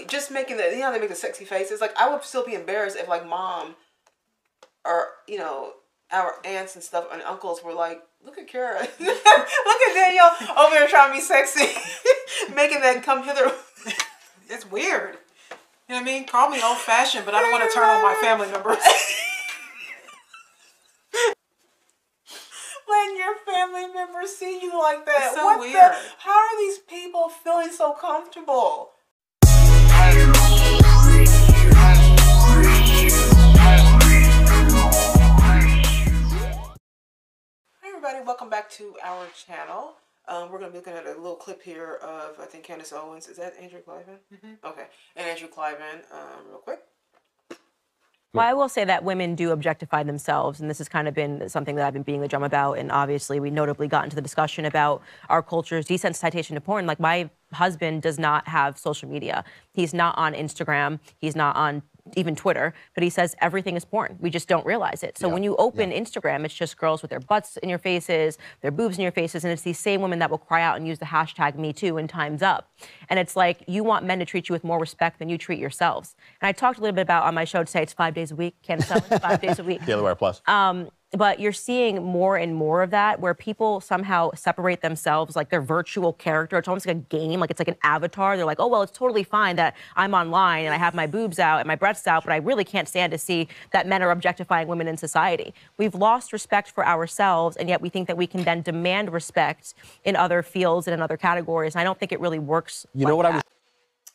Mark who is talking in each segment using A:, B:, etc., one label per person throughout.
A: just making the, you know, they make the sexy faces. Like, I would still be embarrassed if, like, mom or, you know, our aunts and stuff and uncles were like, look at Kara. Look at Danielle over there trying to be sexy. Making that come hither.
B: It's weird. You know what I mean? Call me old-fashioned, but I don't want to turn on my family members.
A: Letting your family members see you like that.
B: It's so weird.
A: How are these people feeling so comfortable? Everybody, welcome back to our channel. We're going to be looking at a little clip here of, I think, Candace Owens. Is that Andrew Cliven? Mm-hmm. Okay. And Andrew Cliven, real quick.
C: Well, I will say that women do objectify themselves, and this has kind of been something that I've been beating the drum about, and obviously we notably got into the discussion about our culture's desensitization to porn. Like, my husband does not have social media. He's not on Instagram. He's not on even Twitter, but he says everything is porn. We just don't realize it. So when you open Instagram, it's just girls with their butts in your faces, their boobs in your faces, and it's these same women that will cry out and use the hashtag #MeToo and Time's Up. And it's like, you want men to treat you with more respect than you treat yourselves. And I talked a little bit about on my show today, it's 5 days a week, Candace Owens, 5 days a week.
D: Daily Wire Plus.
C: But you're seeing more and more of that where people somehow separate themselves, like their virtual character. It's almost like a game, like it's like an avatar. They're like, oh, well, it's totally fine that I'm online and I have my boobs out and my breasts out, but I really can't stand to see that men are objectifying women in society. We've lost respect for ourselves, and yet we think that we can then demand respect in other fields and in other categories. And I don't think it really works.
D: You know what I was...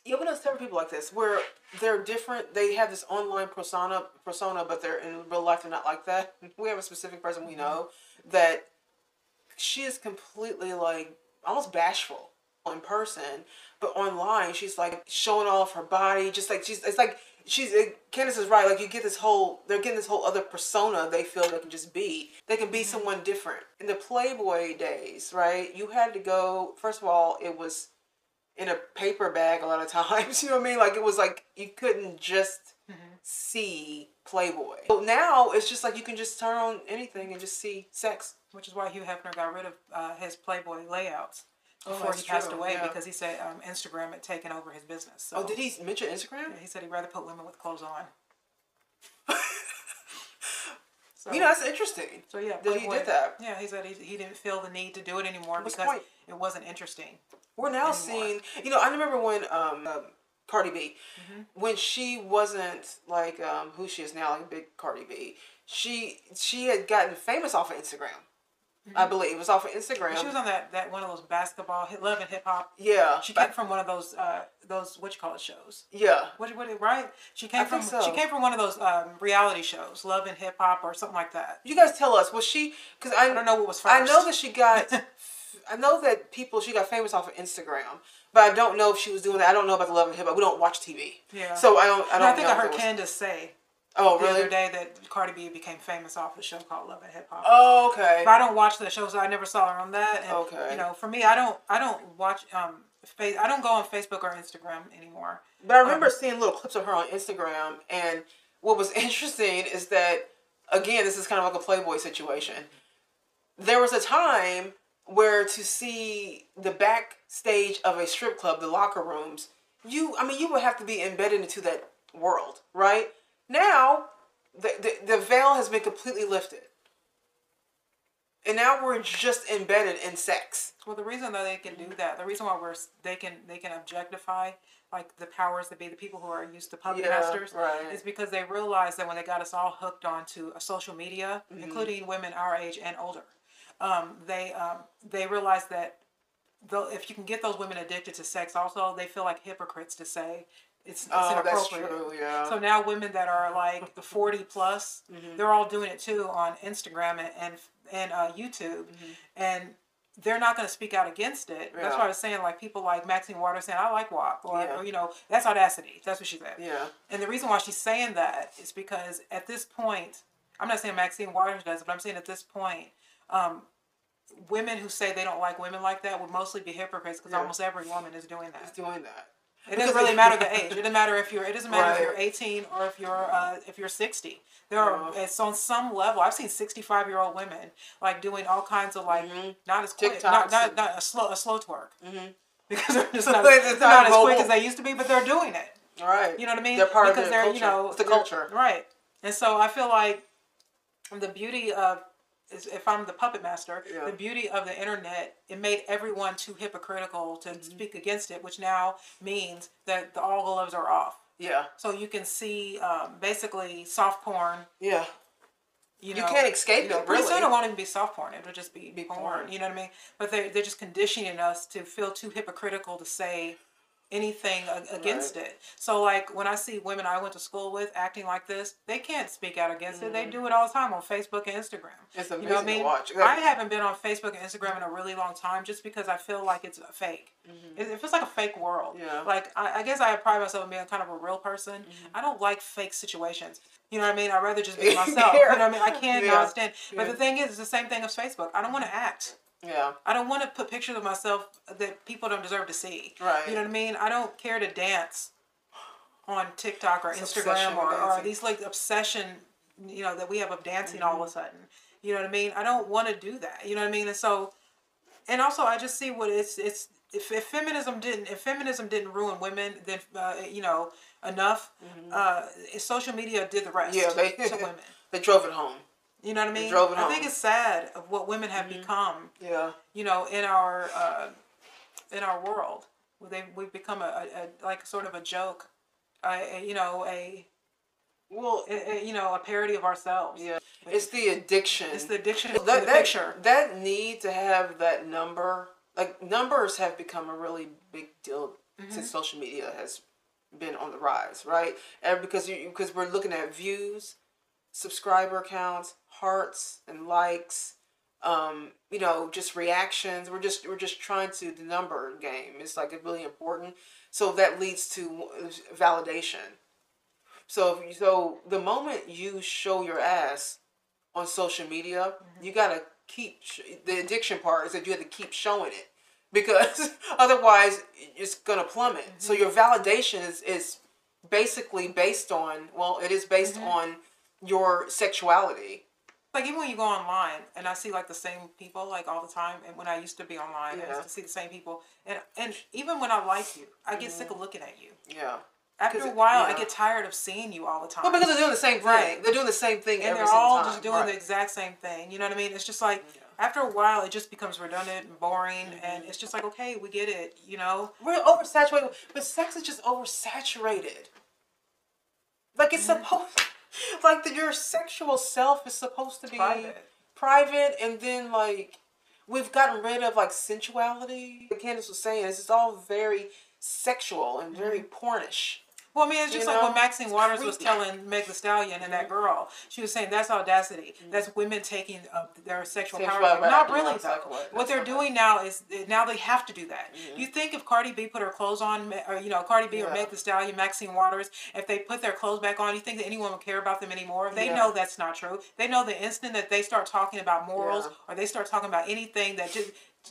A: Yeah, we know several people like this where they're different. They have this online persona, but they're in real life they're not like that. We have a specific person we know that she is completely like almost bashful in person, but online she's like showing off her body, just like Candace is right. Like, you get this whole, they're getting this whole other persona they feel they can just be. They can be someone different. In the Playboy days, right? You had to go. First of all, it was in a paper bag a lot of times, you know what I mean? Like, it was like, you couldn't just see Playboy. So now, it's just like, you can just turn on anything and just see sex.
B: Which is why Hugh Hefner got rid of his Playboy layouts before he passed away, because he said Instagram had taken over his business. So,
A: did he mention Instagram?
B: Yeah, he said he'd rather put women with clothes on.
A: So, you know, that's interesting.
B: So yeah,
A: that he did that.
B: Yeah, he said he didn't feel the need to do it anymore because it wasn't interesting.
A: We're now seeing, you know, I remember when Cardi B, when she wasn't like who she is now, like big Cardi B, she had gotten famous off of Instagram. I believe it was off of Instagram.
B: She was on that one of those basketball Love and Hip Hop.
A: Yeah,
B: she came from one of those what you call it shows.
A: Yeah,
B: what right? She came from one of those reality shows, Love and Hip Hop or something like that.
A: You guys tell us, was she? Because I
B: don't know what was first.
A: I know that she got. I know that she got famous off of Instagram, but I don't know if she was doing that. I don't know about the Love and Hip Hop. We don't watch TV.
B: Yeah.
A: So I don't.
B: I think I heard Candace say.
A: Oh,
B: the
A: really?
B: other day that Cardi B became famous off the show called Love and Hip Hop.
A: Oh, okay.
B: But I don't watch the show, so I never saw her on that. And,
A: okay.
B: You know, for me, I don't watch I don't go on Facebook or Instagram anymore.
A: But I remember seeing little clips of her on Instagram, and what was interesting is that, again, this is kind of like a Playboy situation. There was a time where to see the backstage of a strip club, the locker rooms, you would have to be embedded into that world, right? Now, the veil has been completely lifted. And now we're just embedded in sex.
B: Well, the reason that they can do that, the reason why they can objectify like the powers that be, the people who are used to puppet masters, is because they realize that when they got us all hooked onto a social media, including women our age and older, they realize that if you can get those women addicted to sex, also they feel like hypocrites to say it's inappropriate.
A: That's true, yeah.
B: So now women that are like 40 plus, they're all doing it too on Instagram and YouTube, and they're not going to speak out against it. Yeah. That's why I was saying, like, people like Maxine Waters saying, I like WAP, or you know, that's audacity. That's what she said.
A: Yeah.
B: And the reason why she's saying that is because at this point, I'm not saying Maxine Waters does, but I'm saying at this point, women who say they don't like women like that would mostly be hypocrites, because almost every woman is doing that.
A: Is doing that.
B: It doesn't really matter the age. It doesn't matter if you're 18 or if you're 60. There are it's on some level. I've seen 65-year-old women like doing all kinds of like not as quick, not a slow twerk, because they're just not as quick as they used to be, but they're doing it.
A: All right.
B: You know what I mean?
A: They're part
B: because
A: of the culture.
B: You know,
A: it's the culture.
B: Right. And so I feel like the beauty of, if I'm the puppet master, the beauty of the internet, it made everyone too hypocritical to speak against it, which now means that all gloves are off.
A: Yeah.
B: So you can see basically soft porn.
A: Yeah.
B: You
A: can't escape it,
B: Pretty
A: really.
B: soon it won't even be soft porn. It'll just be porn. You know what I mean? But they're just conditioning us to feel too hypocritical to say anything against it. So like when I see women I went to school with acting like this, they can't speak out against it. They do it all the time on Facebook and Instagram.
A: It's amazing
B: you know what I mean?
A: to watch.
B: I haven't been on Facebook and Instagram in a really long time just because I feel like it's fake. It feels like a fake world.
A: Yeah.
B: Like I guess I pride myself on being kind of a real person. I don't like fake situations. You know what I mean? I'd rather just be myself. You know what I mean? I can't stand. But the thing is, it's the same thing as Facebook. I don't want to act.
A: Yeah.
B: I don't want to put pictures of myself that people don't deserve to see.
A: Right.
B: You know what I mean? I don't care to dance on TikTok or Instagram or these like obsession, you know, that we have of dancing all of a sudden. You know what I mean? I don't want to do that. You know what I mean? And so, and also I just see what it's if feminism didn't ruin women, then you know, enough. Social media did the rest.
A: Yeah,
B: to women.
A: They drove it home.
B: You know what I mean?
A: Drove it home.
B: I think it's sad of what women have become.
A: Yeah.
B: You know, in our world, we've become a like sort of a joke, you know, a parody of ourselves.
A: Yeah. It's the addiction.
B: It's the addiction of
A: that
B: the picture.
A: That need to have that number. Like numbers have become a really big deal since social media has been on the rise, right? And because we're looking at views, subscriber counts, hearts and likes, you know, just reactions. We're just trying to the number game. It's like really important. So that leads to validation. So the moment you show your ass on social media, you gotta keep the addiction part is that you have to keep showing it because otherwise it's gonna plummet. So your validation is basically based on on your sexuality.
B: Like even when you go online and I see like the same people like all the time, and when I used to be online, I used to see the same people, and even when I like you, I get sick of looking at you.
A: Yeah.
B: After a while, I get tired of seeing you all the time.
A: Well, because they're doing the same thing. Right. They're doing the same thing
B: and
A: every
B: they're all
A: time.
B: just doing the exact same thing. You know what I mean? It's just like after a while, it just becomes redundant and boring, and it's just like, okay, we get it. You know,
A: we're oversaturated, but sex is just oversaturated. Like it's supposed, like your sexual self is supposed to be private, and then like we've gotten rid of like sensuality. Like Candace was saying, it's just all very sexual and very pornish.
B: Well, I mean, it's just like when Maxine Waters was telling Meg Thee Stallion and that girl, she was saying that's audacity. That's women taking their sexual power. Not really, though. What they're doing now is now they have to do that. You think if Cardi B put her clothes on, or Cardi B or Meg Thee Stallion, Maxine Waters, if they put their clothes back on, you think that anyone would care about them anymore? They know that's not true. They know the instant that they start talking about morals or they start talking about anything that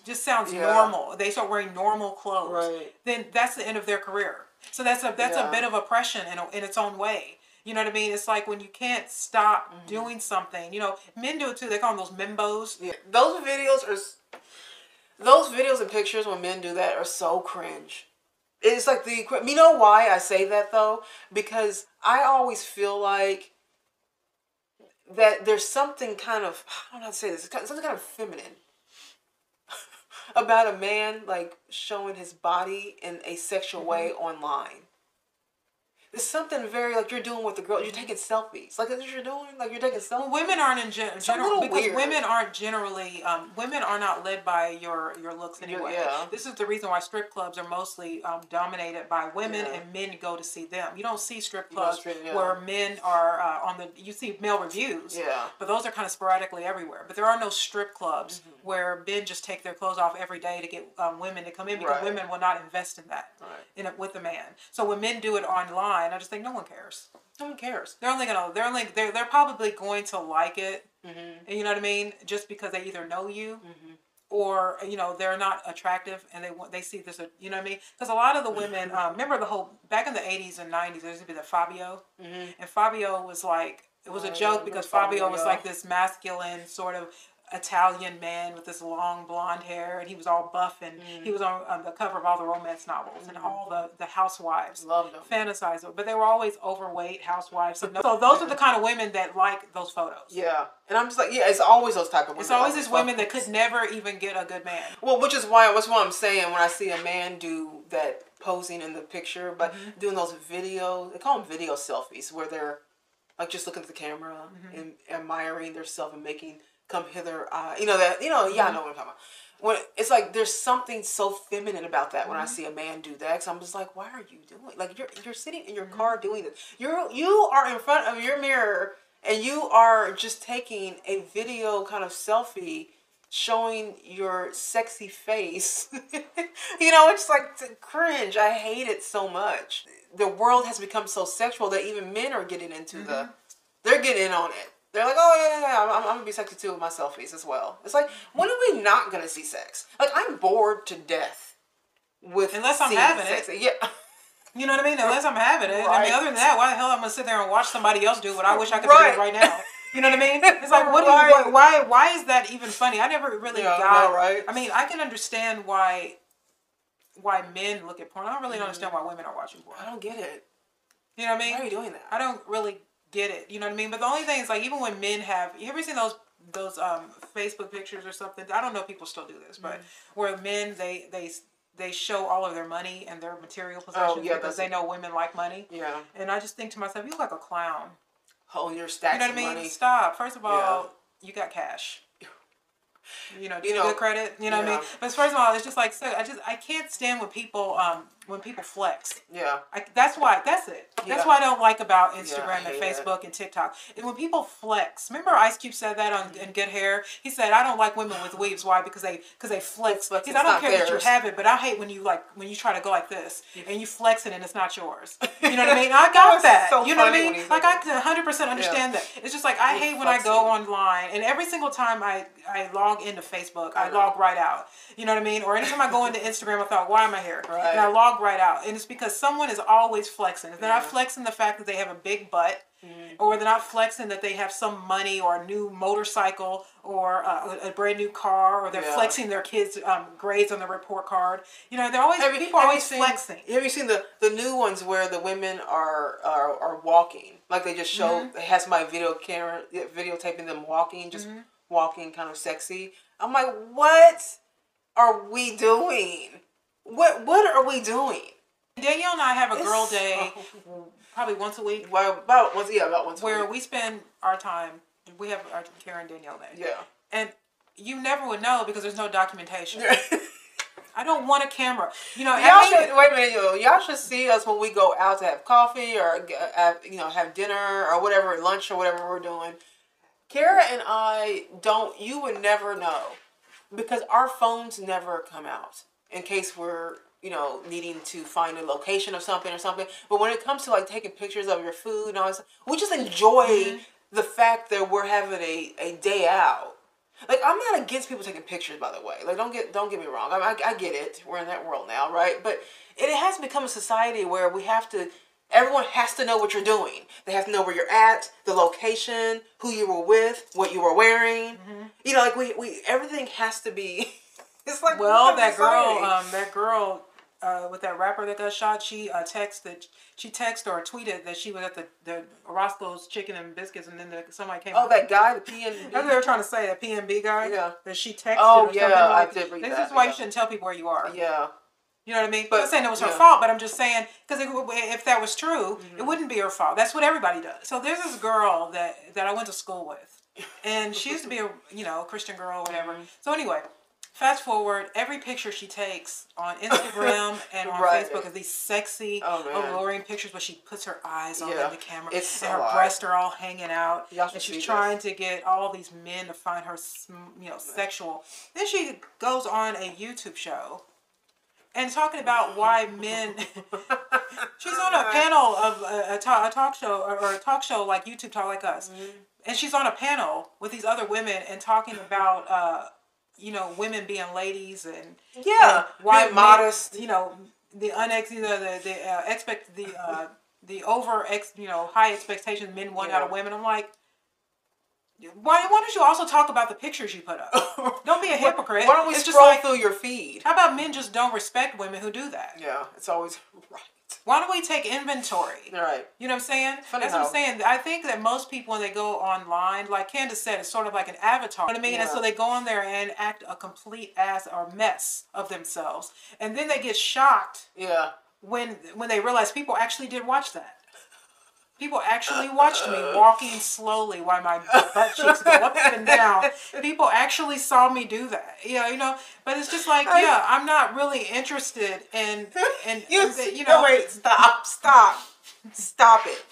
B: just sounds normal, they start wearing normal clothes, then that's the end of their career. So that's a bit of oppression in its own way. You know what I mean? It's like when you can't stop doing something. You know, men do it too. They call them those membos.
A: Yeah, those videos and pictures when men do that are so cringe. It's like you know why I say that though? Because I always feel like that there's something kind of, I don't know how to say this, something kind of feminine about a man like showing his body in a sexual way online. There's something very like you're doing with the girl. You're taking selfies. Like that's what you're doing. Like you're taking selfies.
B: Well, women aren't in general because
A: weird.
B: Women aren't generally. Women are not led by your looks anyway.
A: Yeah.
B: This is the reason why strip clubs are mostly dominated by women and men go to see them. You don't see strip clubs where men are on the. You see male reviews.
A: Yeah.
B: But those are kind of sporadically everywhere. But there are no strip clubs where men just take their clothes off every day to get women to come in because women will not invest in that with a man. So when men do it online, I just think no one cares.
A: No one cares.
B: They're probably going to like it, and you know what I mean, just because they either know you, or they're not attractive and they see this. You know what I mean? Because a lot of the women remember the whole back in the 80s and 90s there used to be the Fabio, and Fabio was like. It was a joke because Fabio was like this masculine sort of Italian man with this long blonde hair, and he was all buff, and he was on the cover of all the romance novels, and all the housewives
A: Loved him.
B: fantasized it. But they were always overweight housewives. So those are the kind of women that like those photos.
A: Yeah. And I'm just like, yeah, it's always those type of women.
B: It's always
A: like
B: these women that could never even get a good man.
A: Well, that's what I'm saying when I see a man do that posing in the picture, but doing those they call them video selfies, where they're like just looking at the camera and admiring themselves and making come hither. I know what I'm talking about. When it's like there's something so feminine about that when I see a man do that. Cause I'm just like, why are you doing? Like you're sitting in your car doing this. You are in front of your mirror and you are just taking a video kind of selfie showing your sexy face. It's like cringe. I hate it so much. The world has become so sexual that even men are getting into they're getting in on it. They're like, oh yeah, I'm gonna be sexy too with my selfies as well. It's like, when are we not gonna see sex? Like, I'm bored to death with
B: unless I'm having
A: sex.
B: it.
A: Yeah.
B: You know what I mean? Unless I'm having it.
A: Right.
B: I mean, other than that, why the hell am I gonna sit there and watch somebody else do what I wish I could do right now? You know what I mean? It's like, why is that even funny? I never really got.
A: Right.
B: I mean, I can understand why men look at porn. I don't really understand why women are watching porn.
A: I don't get it.
B: You know what I mean?
A: Why are you doing that?
B: I don't really get it. You know what I mean? But the only thing is, like, even when men have, you ever seen those Facebook pictures or something? I don't know if people still do this, but where men they show all of their money and their material possessions because they know women like money.
A: Yeah.
B: And I just think to myself, you look like a clown.
A: Oh, your stacks.
B: You know what I mean?
A: Money.
B: Stop. First of all, you got cash. Do you good credit? You know what I mean? But first of all, it's just like, so I can't stand when people flex.
A: Yeah.
B: That's it. That's what I don't like about Instagram and Facebook
A: that.
B: and TikTok. And when people flex, remember Ice Cube said that in Good Hair? He said, I don't like women with weaves. Why? Because they flex. He said, I don't care that you have it, but I hate when you try to go like this and you flex it and it's not yours. You know what I mean? I got that.
A: So
B: you know what I mean?
A: Like,
B: I 100% understand that. It's just like, I hate when I go online and every single time I log into Facebook, I log right out. You know what I mean? Or anytime I go into Instagram, I thought, why am I here?
A: Right.
B: And I log right out. And it's because someone is always flexing. If they're not flexing the fact that they have a big butt, or they're not flexing that they have some money or a new motorcycle or a brand new car, or they're flexing their kids' grades on the report card. You know, people are always flexing.
A: Have you seen the new ones where the women are walking? Like they just show, it has my videotaping them walking, just walking kind of sexy. I'm like, what are we doing? What are we doing?
B: Danielle and I have a girl day probably once a week.
A: Well, about once a week.
B: Where we spend our time. We have our Karen Danielle day.
A: Yeah.
B: And you never would know because there's no documentation. I don't want a camera. You know,
A: wait a minute, y'all should see us when we go out to have coffee or have dinner or whatever, lunch or whatever we're doing. Kara and I you would never know because our phones never come out in case we're needing to find a location of something or something. But when it comes to like taking pictures of your food and all this, we just enjoy the fact that we're having a day out. Like, I'm not against people taking pictures, by the way. Like, don't get me wrong. I get it. We're in that world now, right? But it has become a society where everyone has to know what you're doing. They have to know where you're at, the location, who you were with, what you were wearing. Like we everything has to be. It's like,
B: well, that girl with that rapper that got shot, she texted or tweeted that she was at the Roscoe's Chicken and Biscuits, and then somebody came.
A: Oh, that guy, the PNB.
B: That's what they were trying to say, that PNB guy.
A: Yeah.
B: That she texted.
A: Oh,
B: or
A: yeah,
B: something like,
A: I did read that.
B: This is why you shouldn't tell people where you are.
A: Yeah.
B: You know what I mean? But, I'm not saying it was her fault, but I'm just saying, because if that was true, it wouldn't be her fault. That's what everybody does. So there's this girl that I went to school with, and she used to be a Christian girl or whatever. So anyway. Fast forward, every picture she takes on Instagram and on Facebook is these sexy, alluring pictures where she puts her eyes on the camera and her breasts are all hanging out. And she's trying to get all these men to find her, sexual. Then she goes on a YouTube show and talking about why men. She's on a panel of a talk show or a talk show like YouTube Talk Like Us, and she's on a panel with these other women and talking about. Women being ladies and
A: why modest.
B: The high expectations men want out of women. I'm like, Why don't you also talk about the pictures you put up? Don't be a hypocrite.
A: Why don't we scroll through your feed?
B: How about men just don't respect women who do that?
A: Yeah, it's always right.
B: Why don't we take inventory?
A: Right.
B: You know what I'm saying?
A: Funny
B: That's what I'm saying. I think that most people, when they go online, like Candace said, it's sort of like an avatar. You know what I mean?
A: Yeah.
B: And so they go on there and act a complete ass or mess of themselves. And then they get shocked when they realize people actually did watch that. People actually watched me walking slowly while my butt cheeks go up and down. People actually saw me do that. Yeah, you know. But it's just like, I'm not really interested in you know.
A: No, wait, stop it.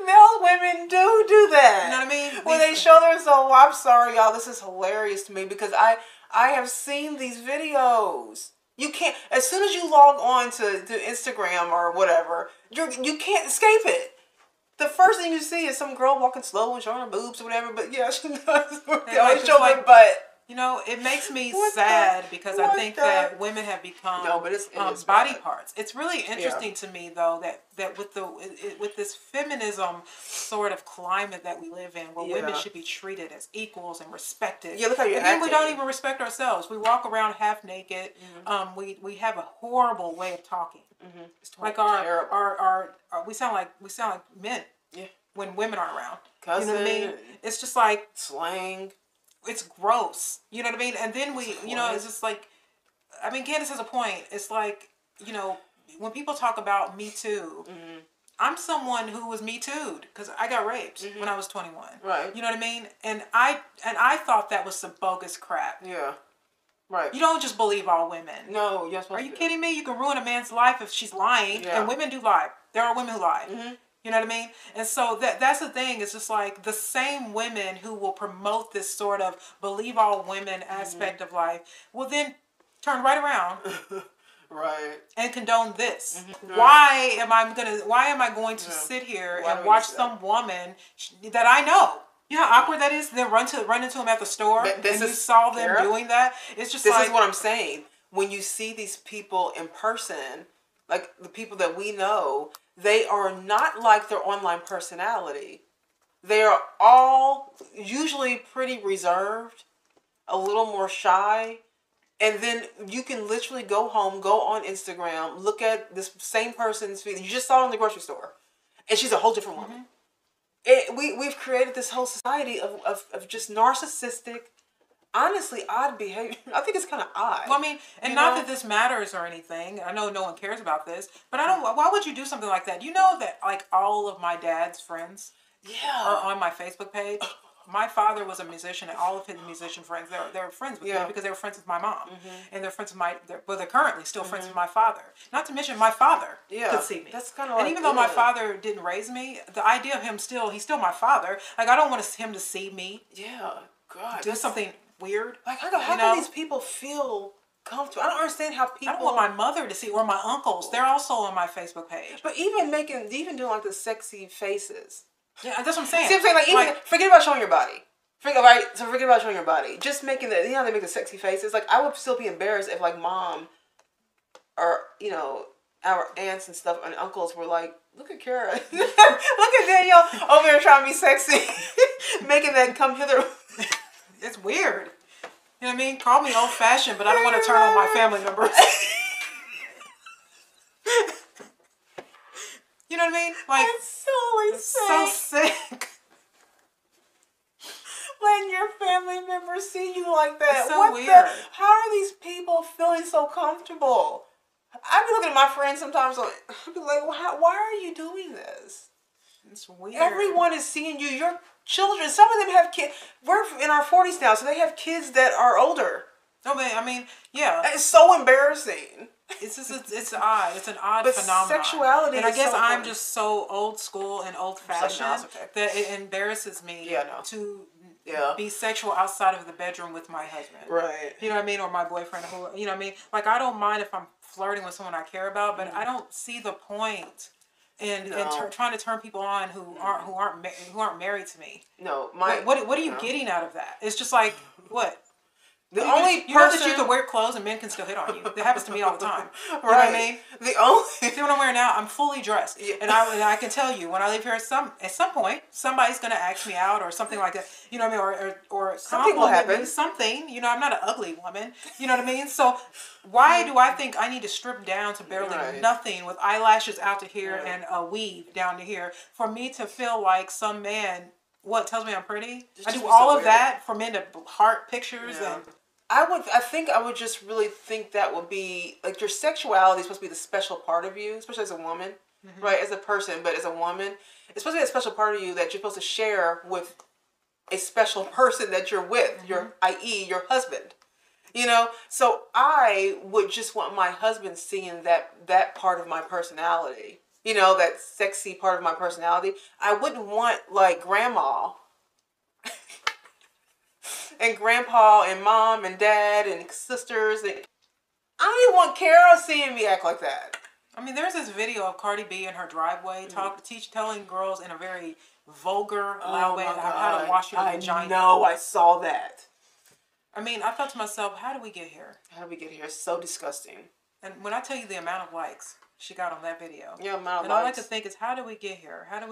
A: Male women do that.
B: You know what I mean?
A: When they show themselves, well, I'm sorry, y'all. This is hilarious to me because I have seen these videos. You can't, as soon as you log on to Instagram or whatever, you can't escape it. The first thing you see is some girl walking slow and showing her boobs or whatever, but yeah, she does. They always show her butt.
B: You know, it makes me sad because I think that women have become body parts. It's really interesting to me, though, that with this feminism sort of climate that we live in, where women should be treated as equals and respected.
A: Yeah, look how you're
B: acting. And we don't even respect ourselves. We walk around half naked. We have a horrible way of talking. It's like our we sound like men. Yeah. When women are around.
A: Cousin.
B: You know what I mean? It's just like
A: slang.
B: It's gross. You know what I mean? And then it's just like, I mean, Candace has a point. It's like, you know, when people talk about Me Too, I'm someone who was Me Too'd because I got raped when I was 21.
A: Right.
B: You know what I mean? And I thought that was some bogus crap.
A: Yeah. Right.
B: You don't just believe all women.
A: No, yes.
B: Are you kidding me? You can ruin a man's life if she's lying. Yeah. And women do lie. There are women who lie. You know what I mean? And so that's the thing. It's just like the same women who will promote this sort of believe all women aspect of life will then turn right around.
A: Right.
B: And condone this. Why am I going to sit here and watch some woman that I know? You know how awkward that is? Then run into them at the store and you saw them doing that? It's just
A: this is what I'm saying. When you see these people in person, like the people that we know, they are not like their online personality. They are all usually pretty reserved, a little more shy. And then you can literally go home, go on Instagram, look at this same person's feed. You just saw her in the grocery store. And she's a whole different woman. We've created this whole society of just narcissistic, honestly, odd behavior. I think it's kind of odd.
B: Well, I mean, and not that this matters or anything. I know no one cares about this, but why would you do something like that? You know that like all of my dad's friends are on my Facebook page. My father was a musician, and all of his musician friends, they're friends with me because they were friends with my mom. And they're friends with they're currently still friends with my father. Not to mention my father could see me.
A: That's kind of like,
B: and even though my father didn't raise me, the idea of him he's still my father. Like, I don't want him to see me.
A: Yeah, God.
B: Do something weird.
A: Like, how can these people feel comfortable? I don't understand how people.
B: I don't want my mother to see, or my uncles. They're also on my Facebook page.
A: But even doing like the sexy faces.
B: Yeah, that's what I'm saying.
A: See what I'm saying? Like, forget about showing your body. Forget about showing your body. Just making they make the sexy faces. Like, I would still be embarrassed if like mom or, you know, our aunts and stuff and uncles were like, look at Kara. Look at Danielle over there trying to be sexy. Making that come hither.
B: It's weird. You know what I mean? Call me old-fashioned, but I don't want to turn on my family members. You know what I mean? Like,
A: it's so sick. Letting your family members see you like that.
B: It's so weird.
A: How are these people feeling so comfortable? I be looking at my friends sometimes. I'd be like, why are you doing this?
B: It's weird.
A: Everyone is seeing you. Your children. Some of them have kids. We're in our 40s now, so they have kids that are older.
B: No, man. I mean, yeah.
A: It's so embarrassing.
B: It's odd. It's an odd phenomenon.
A: Sexuality,
B: and I guess I'm just so old school and old fashioned that it embarrasses me to be sexual outside of the bedroom with my husband.
A: Right.
B: You know what I mean? Or my boyfriend. You know what I mean? Like, I don't mind if I'm flirting with someone I care about, but I don't see the point in trying to turn people on who aren't married to me.
A: No,
B: what are you getting out of that? It's just like what?
A: The only
B: you know that you can wear clothes and men can still hit on you. That happens to me all the time. You know what I mean?
A: The only
B: see what I'm wearing now. I'm fully dressed, and I can tell you when I leave here at some point somebody's gonna ask me out or something like that. You know what I mean? Or
A: something will happen.
B: Something. You know, I'm not an ugly woman. You know what I mean? So why do I think I need to strip down to barely nothing with eyelashes out to here and a weave down to here for me to feel like some man tells me I'm pretty? I do all of that for men to heart pictures and.
A: I think I would just really think that would be like your sexuality is supposed to be the special part of you, especially as a woman, right? As a person, but as a woman, it's supposed to be a special part of you that you're supposed to share with a special person that you're with, i.e. your husband. You know, so I would just want my husband seeing that part of my personality. You know, that sexy part of my personality. I wouldn't want like grandma. And grandpa and mom and dad and sisters. And I don't even want Carol seeing me act like that.
B: I mean, there's this video of Cardi B in her driveway telling girls in a very vulgar, loud way how to wash your vagina.
A: I know, I saw that.
B: I mean, I thought to myself, how did we get here?
A: How did we get here? It's so disgusting.
B: And when I tell you the amount of likes she got on that video.
A: Yeah, amount of
B: and
A: likes.
B: I like to think is how do we get here? How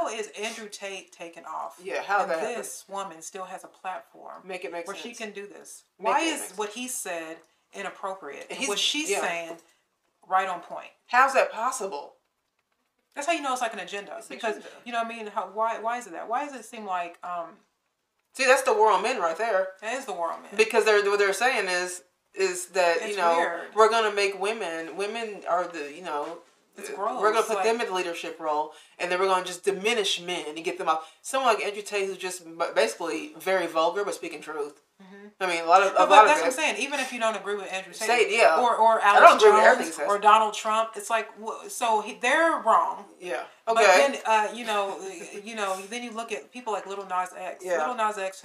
B: is Andrew Tate taken off?
A: Yeah, how
B: and
A: that
B: this woman still has a platform
A: make sense.
B: Where she can do this. Why is what he said inappropriate? And what she's saying right on point.
A: How's that possible?
B: That's how you know it's like an agenda. Because you know what I mean, why is it that? Why does it seem like
A: see, that's the war on men right there.
B: That is the war on men.
A: Because what they're saying is that
B: it's
A: weird. We're gonna make women are the
B: it's gross.
A: We're gonna put them in the leadership role, and then we're gonna just diminish men and get them out. Someone like Andrew Tate, who's just basically very vulgar but speaking truth. I mean, a lot of
B: that's what I'm saying. Even if you don't agree with Andrew Tate, or Alex Jones or Donald Trump, it's like they're wrong.
A: Yeah.
B: Okay. But then then you look at people like Lil Nas X. Yeah. Lil Nas X,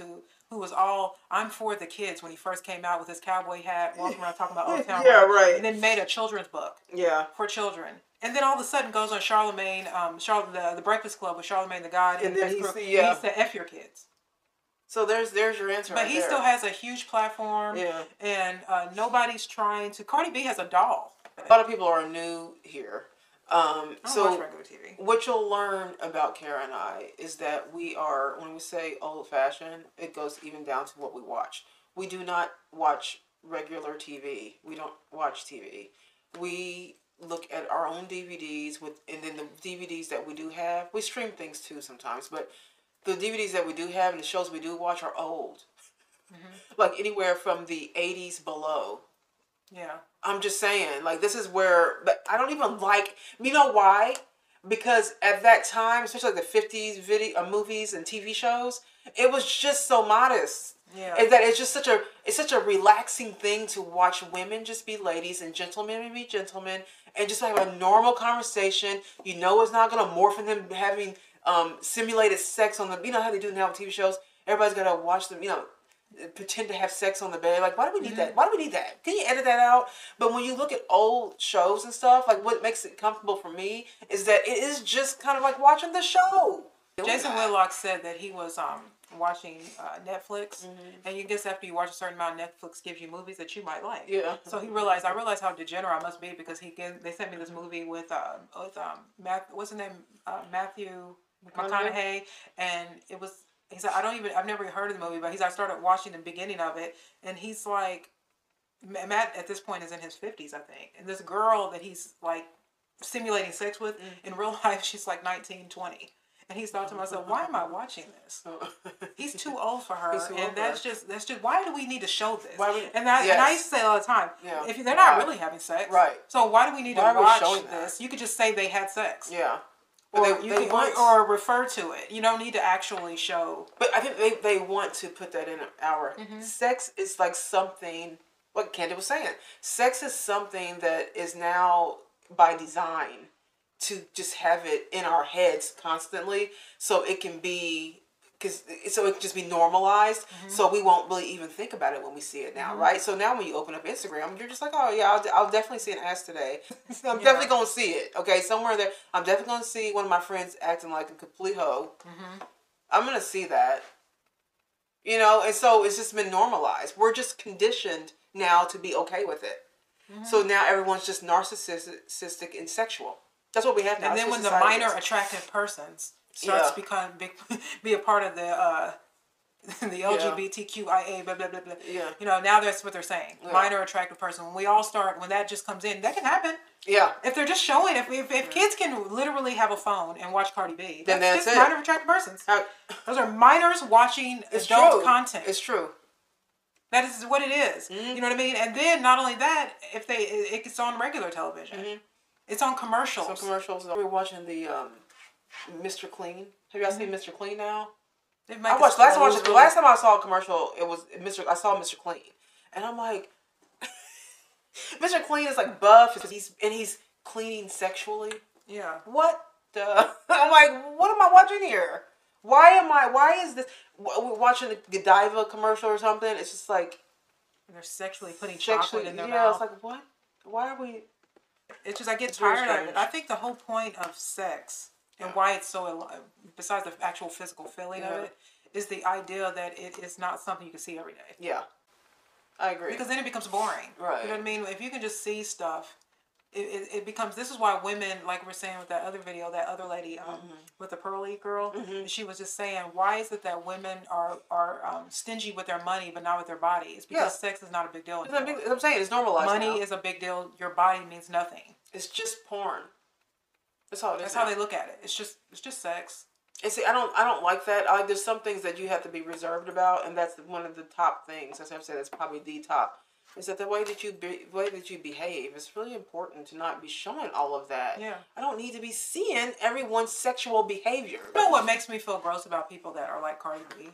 B: who was all I'm for the kids when he first came out with his cowboy hat, walking around talking about Old Town
A: Road, right.
B: And then made a children's book.
A: Yeah.
B: For children. And then all of a sudden goes on Charlemagne, the Breakfast Club with Charlemagne the God, and he said F your kids.
A: So there's your answer.
B: But he still has a huge platform.
A: Yeah.
B: And nobody's trying to. Cardi B has a doll.
A: A lot of people are new here.
B: I don't watch regular TV.
A: What you'll learn about Kara and I is that we are, when we say old fashioned, it goes even down to what we watch. We do not watch regular TV. We don't watch TV. We look at our own DVDs and then the DVDs that we do have. We stream things too sometimes, but the DVDs that we do have and the shows we do watch are old. Like anywhere from the 80s below.
B: Yeah.
A: I'm just saying, like, this is where, but I don't even like, you know why? Because at that time, especially like the 50s movies and TV shows, it was just so modest.
B: Yeah.
A: And that it's such a relaxing thing to watch women just be ladies and gentlemen be gentlemen and just have a normal conversation. You know it's not going to morph in them having simulated sex on the, you know how they do now with TV shows? Everybody's got to watch them, pretend to have sex on the bed. Like, why do we need that? Why do we need that? Can you edit that out? But when you look at old shows and stuff, like what makes it comfortable for me is that it is just kind of like watching the show.
B: Jason Whitlock said that he was watching Netflix, and you guess after you watch a certain amount, Netflix gives you movies that you might like.
A: Yeah.
B: So I realized how degenerate I must be because they sent me this movie with what's his name, Matthew McConaughey, and it was. He said, I've never heard of the movie, but I started watching the beginning of it, and he's like, Matt at this point is in his 50s, I think. And this girl that he's like simulating sex with, in real life, she's like 19, 20. And he's thought to myself, why am I watching this? He's too old for her. And that's just, why do we need to show this? And I used to say all the time, if they're not really having sex,
A: right?
B: So why do we need to watch this? You could just say they had sex.
A: Yeah.
B: Or refer to it. You don't need to actually show.
A: But I think they want to put that in our sex is like something. Like Candy was saying, sex is something that is now by design to just have it in our heads constantly, so it can be so it can just be normalized, so we won't really even think about it when we see it now, right? So now when you open up Instagram, you're just like, oh yeah, I'll definitely see an ass today. I'm definitely gonna see it. Okay, somewhere there, I'm definitely gonna see one of my friends acting like a complete hoe. I'm gonna see that. You know, and so it's just been normalized. We're just conditioned now to be okay with it. So now everyone's just narcissistic and sexual. That's what we have now.
B: And then when the minor attractive persons starts be a part of the LGBTQIA blah blah blah blah.
A: Yeah.
B: You know, now that's what they're saying. Yeah. Minor attractive person. When we all start, when that just comes in, that can happen.
A: Yeah.
B: If they're just showing, if kids can literally have a phone and watch Cardi B,
A: then that's it.
B: Minor attractive persons. Those are minors watching adult content.
A: It's true.
B: That is what it is. You know what I mean? And then not only that, if it's on regular television. It's on commercials.
A: Some commercials. We're watching the Mr. Clean. Have y'all seen Mr. Clean now? I watched last time I saw a commercial. It was I saw Mr. Clean, and I'm like, Mr. Clean is like buff, he's cleaning sexually.
B: Yeah.
A: What the? I'm like, what am I watching here? Why is this? We're watching the Godiva commercial or something. It's just like
B: they're sexually putting chocolate in their mouth.
A: Yeah, it's like, what? Why are we?
B: It's just I get tired of it. I think the whole point of sex and why it's so, besides the actual physical feeling of it, is the idea that it is not something you can see every day.
A: Yeah, I agree.
B: Because then it becomes boring. Right. You know what I mean? If you can just see stuff, it becomes, this is why women, like we're saying with that other video, that other lady with the pearly girl, she was just saying, why is it that women are stingy with their money but not with their bodies? Because sex is not a big deal anymore.
A: I'm saying it's normalized.
B: Money is a big deal. Your body means nothing.
A: It's just porn. That's all it is.
B: That's how they look at it. It's just sex.
A: And see, I don't like that. There's some things that you have to be reserved about, and that's one of the top things. As I've said, that's probably the top. Is that the way that you behave? It's really important to not be showing all of that.
B: Yeah.
A: I don't need to be seeing everyone's sexual behavior.
B: You know what makes me feel gross about people that are like Cardi B?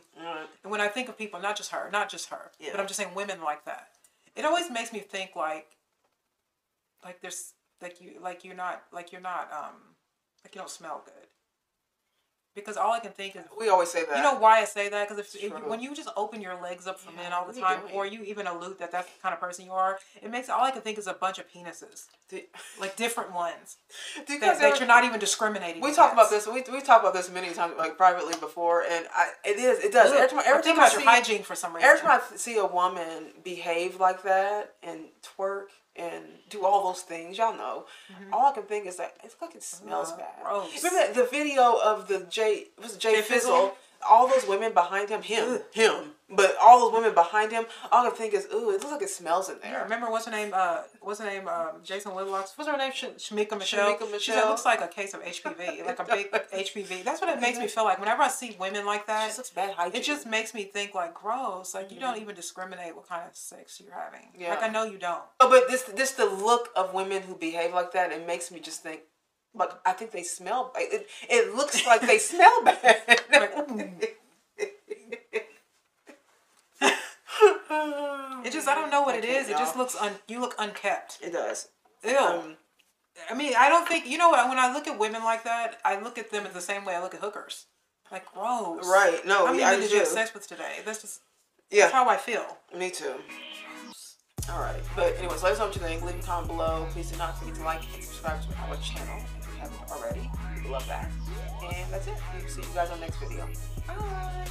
B: And when I think of people, not just her, but I'm just saying women like that. It always makes me think like there's you don't smell good. Because all I can think is...
A: We always say that.
B: You know why I say that? Because when you just open your legs up for men all the time, or you even allude that that's the kind of person you are, it makes... All I can think is a bunch of penises. Like different ones. That you're not even discriminating
A: against. Talk about this. We talked about this many times, like privately before, and it does. Every time I see
B: hygiene for some reason.
A: Every time I see a woman behave like that and twerk and do all those things, y'all know. All I can think is that it's like it smells bad.
B: Gross.
A: Remember the video of the Jay Fizzle? All those women behind him, but all those women behind him. All I can think is, ooh, it looks like it smells in there.
B: Yeah, remember what's her name? Jason Whitlock's. What's her name? Shamika Michelle. She said it looks like a case of HPV, like a big HPV. That's what it makes me feel like. Whenever I see women like that, it just makes me think like gross. Like you don't even discriminate what kind of sex you're having. Yeah. Like I know you don't.
A: Oh, but this the look of women who behave like that. It makes me just think. But I think they smell. It looks like they smell bad.
B: It just, I don't know what it is. It just looks you look unkept.
A: It does.
B: Ew. I mean, I don't think, you know what, when I look at women like that, I look at them in the same way I look at hookers. Like, gross.
A: Right. No,
B: how many men did you have sex with today? That's how I feel.
A: Me too. All right. But anyways, let us know what you think. Leave a comment below. Please do not forget to like and subscribe to our channel if you haven't already. We love that. And that's it. We'll see you guys on the next video. Bye.